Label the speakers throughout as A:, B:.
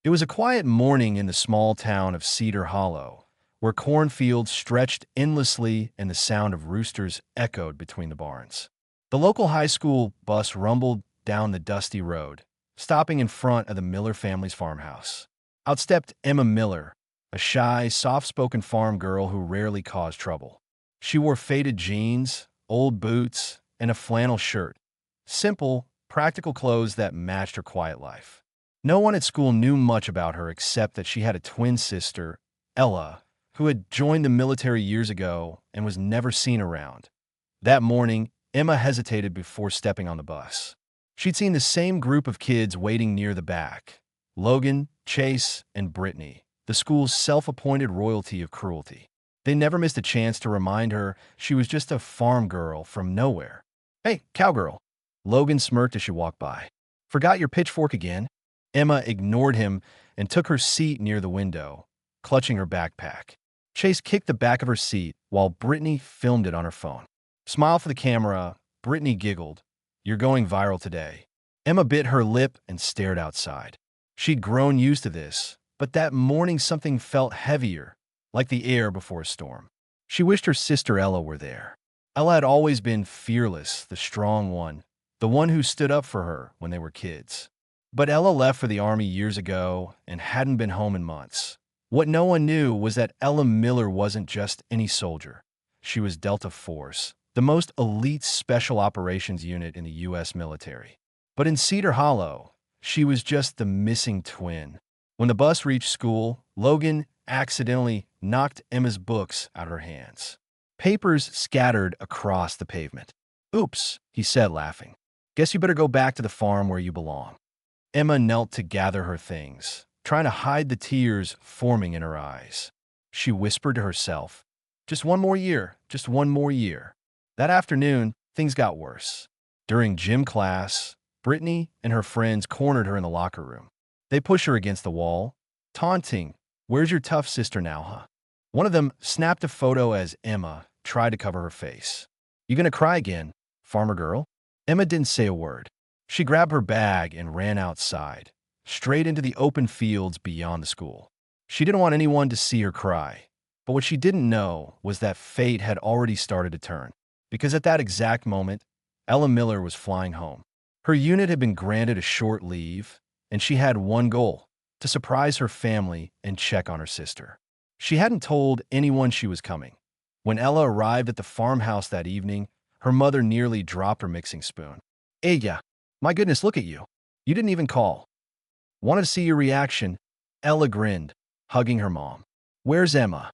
A: It was a quiet morning in the small town of Cedar Hollow, where cornfields stretched endlessly and the sound of roosters echoed between the barns. The local high school bus rumbled down the dusty road, stopping in front of the Miller family's farmhouse. Out stepped Emma Miller, a shy, soft-spoken farm girl who rarely caused trouble. She wore faded jeans, old boots, and a flannel shirt. Simple, practical clothes that matched her quiet life. No one at school knew much about her except that she had a twin sister, Ella, who had joined the military years ago and was never seen around. That morning, Emma hesitated before stepping on the bus. She'd seen the same group of kids waiting near the back: Logan, Chase, and Brittany, the school's self-appointed royalty of cruelty. They never missed a chance to remind her she was just a farm girl from nowhere. "Hey, cowgirl," Logan smirked as she walked by. "Forgot your pitchfork again?" Emma ignored him and took her seat near the window, clutching her backpack. Chase kicked the back of her seat while Brittany filmed it on her phone. "Smile for the camera," Brittany giggled. "You're going viral today." Emma bit her lip and stared outside. She'd grown used to this, but that morning something felt heavier, like the air before a storm. She wished her sister Ella were there. Ella had always been fearless, the strong one, the one who stood up for her when they were kids. But Ella left for the army years ago and hadn't been home in months. What no one knew was that Ella Miller wasn't just any soldier. She was Delta Force, the most elite special operations unit in the U.S. military. But in Cedar Hollow, she was just the missing twin. When the bus reached school, Logan accidentally knocked Emma's books out of her hands. Papers scattered across the pavement. "Oops," he said, laughing. "Guess you better go back to the farm where you belong." Emma knelt to gather her things, trying to hide the tears forming in her eyes. She whispered to herself, "Just one more year, just one more year." That afternoon, things got worse. During gym class, Brittany and her friends cornered her in the locker room. They pushed her against the wall, taunting, "Where's your tough sister now, huh?" One of them snapped a photo as Emma tried to cover her face. "You gonna cry again, farmer girl?" Emma didn't say a word. She grabbed her bag and ran outside, straight into the open fields beyond the school. She didn't want anyone to see her cry, but what she didn't know was that fate had already started to turn, because at that exact moment, Ella Miller was flying home. Her unit had been granted a short leave, and she had one goal: to surprise her family and check on her sister. She hadn't told anyone she was coming. When Ella arrived at the farmhouse that evening, her mother nearly dropped her mixing spoon. "Ella, my goodness, look at you. You didn't even call." "Wanted to see your reaction." Ella grinned, hugging her mom. "Where's Emma?"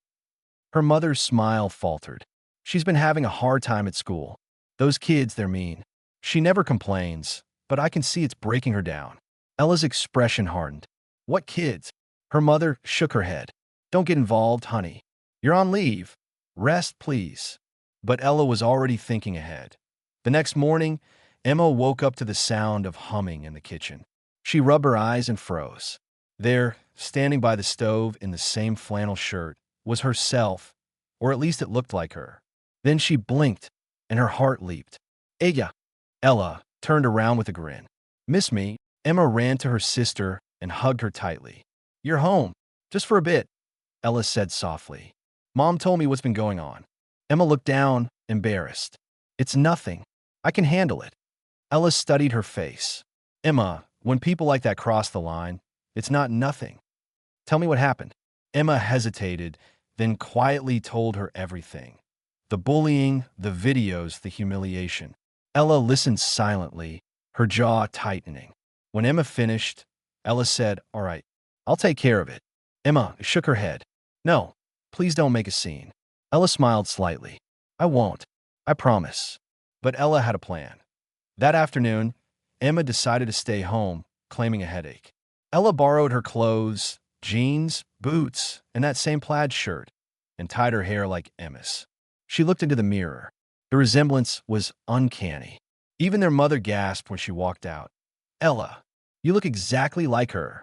A: Her mother's smile faltered. "She's been having a hard time at school. Those kids, they're mean. She never complains, but I can see it's breaking her down." Ella's expression hardened. "What kids?" Her mother shook her head. "Don't get involved, honey. You're on leave. Rest, please." But Ella was already thinking ahead. The next morning, Emma woke up to the sound of humming in the kitchen. She rubbed her eyes and froze. There, standing by the stove in the same flannel shirt, was herself, or at least it looked like her. Then she blinked, and her heart leaped. "Ella." Ella turned around with a grin. "Miss me?" Emma ran to her sister and hugged her tightly. "You're home. Just for a bit," Ella said softly. "Mom told me what's been going on." Emma looked down, embarrassed. "It's nothing. I can handle it." Ella studied her face. "Emma, when people like that cross the line, it's not nothing. Tell me what happened." Emma hesitated, then quietly told her everything. The bullying, the videos, the humiliation. Ella listened silently, her jaw tightening. When Emma finished, Ella said, "All right, I'll take care of it." Emma shook her head. "No, please don't make a scene." Ella smiled slightly. "I won't. I promise." But Ella had a plan. That afternoon, Emma decided to stay home, claiming a headache. Ella borrowed her clothes, jeans, boots, and that same plaid shirt, and tied her hair like Emma's. She looked into the mirror. The resemblance was uncanny. Even their mother gasped when she walked out. "Ella, you look exactly like her."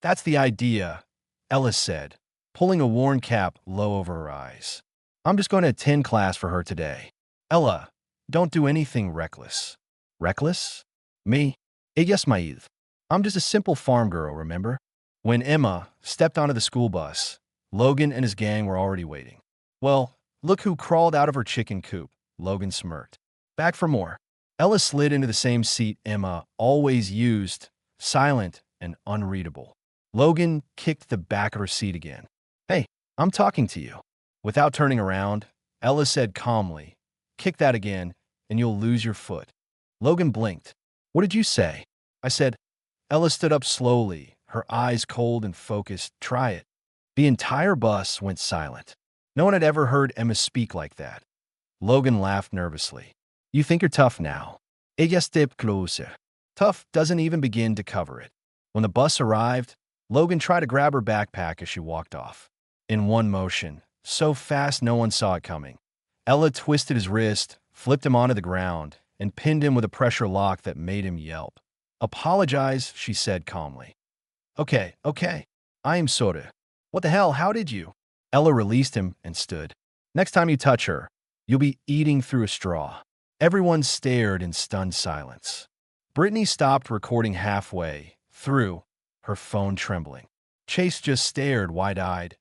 A: "That's the idea," Ella said, pulling a worn cap low over her eyes. "I'm just going to attend class for her today." "Ella, don't do anything reckless." "Reckless? Me? Yes, Maeve. I'm just a simple farm girl, remember? When Emma stepped onto the school bus, Logan and his gang were already waiting. Well, look who crawled out of her chicken coop, Logan smirked. Back for more. Ella slid into the same seat Emma always used, silent and unreadable. Logan kicked the back of her seat again. Hey, I'm talking to you. Without turning around, Ella said calmly, kick that again, and you'll lose your foot. Logan blinked. What did you say? I said. Ella stood up slowly, her eyes cold and focused. Try it. The entire bus went silent. No one had ever heard Emma speak like that. Logan laughed nervously. You think you're tough now. Ella stepped closer. Tough doesn't even begin to cover it. When the bus arrived, Logan tried to grab her backpack as she walked off. In one motion, so fast no one saw it coming. Ella twisted his wrist, flipped him onto the ground, and pinned him with a pressure lock that made him yelp. Apologize, she said calmly. Okay. I am sorry. What the hell, how did you? Ella released him and stood. Next time you touch her, you'll be eating through a straw. Everyone stared in stunned silence. Brittany stopped recording halfway through, her phone trembling. Chase just stared wide-eyed.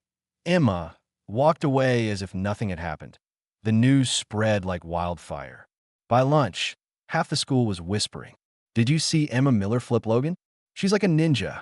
A: Emma walked away as if nothing had happened. The news spread like wildfire. By lunch, half the school was whispering. Did you see Emma Miller flip Logan? She's like a ninja.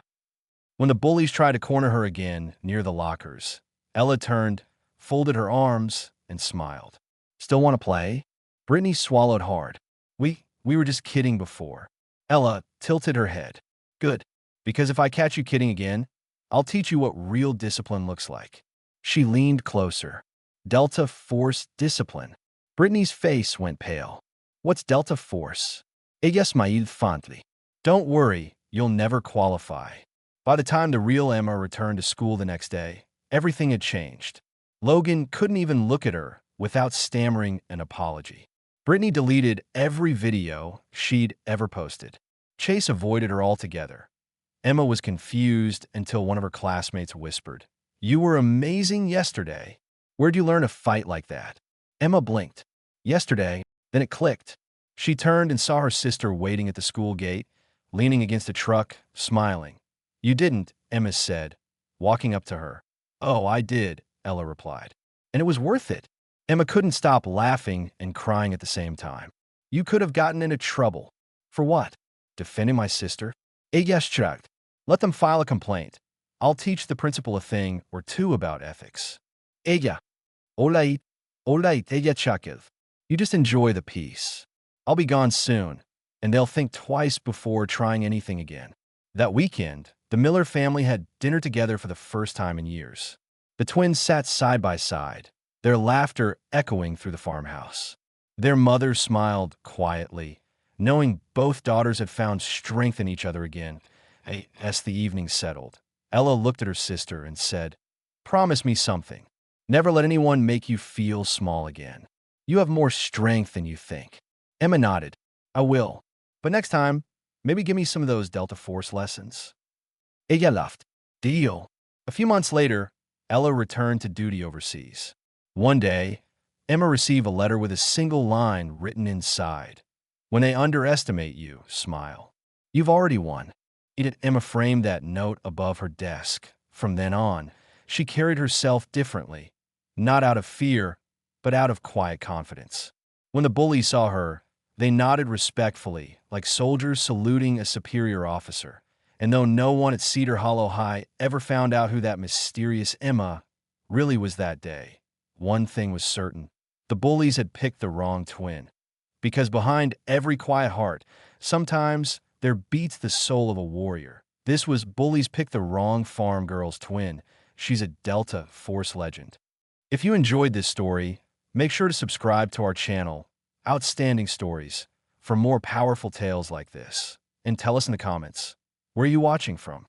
A: When the bullies tried to corner her again near the lockers, Ella turned, folded her arms, and smiled. Still want to play? Brittany swallowed hard. We were just kidding before. Ella tilted her head. Good, because if I catch you kidding again, I'll teach you what real discipline looks like. She leaned closer. Delta Force discipline. Brittany's face went pale. What's Delta Force? Ella smiled fondly. Don't worry, you'll never qualify. By the time the real Emma returned to school the next day, everything had changed. Logan couldn't even look at her without stammering an apology. Brittany deleted every video she'd ever posted. Chase avoided her altogether. Emma was confused until one of her classmates whispered, You were amazing yesterday. Where'd you learn to fight like that? Emma blinked. Yesterday, then it clicked. She turned and saw her sister waiting at the school gate, leaning against a truck, smiling. You didn't, Emma said, walking up to her. Oh, I did, Ella replied. And it was worth it. Emma couldn't stop laughing and crying at the same time. You could have gotten into trouble. For what? Defending my sister? Ella shrugged. Let them file a complaint. I'll teach the principal a thing or two about ethics. Ella. Olait, ella chuckled. You just enjoy the peace. I'll be gone soon, and they'll think twice before trying anything again. That weekend, the Miller family had dinner together for the first time in years. The twins sat side by side, their laughter echoing through the farmhouse. Their mother smiled quietly, knowing both daughters had found strength in each other again. As the evening settled, Ella looked at her sister and said, Promise me something. Never let anyone make you feel small again. You have more strength than you think. Emma nodded. I will. But next time, maybe give me some of those Delta Force lessons. Ella laughed. Deal. A few months later, Ella returned to duty overseas. One day, Emma received a letter with a single line written inside. When they underestimate you, smile. You've already won. Emma framed that note above her desk. From then on, she carried herself differently, not out of fear, but out of quiet confidence. When the bullies saw her, they nodded respectfully, like soldiers saluting a superior officer. And though no one at Cedar Hollow High ever found out who that mysterious Emma really was that day, one thing was certain. The bullies had picked the wrong twin. Because behind every quiet heart, sometimes there beats the soul of a warrior. This was Bullies picked the wrong farm girl's twin. She's a Delta Force legend. If you enjoyed this story, make sure to subscribe to our channel, Outstanding Stories, for more powerful tales like this. And tell us in the comments, where are you watching from?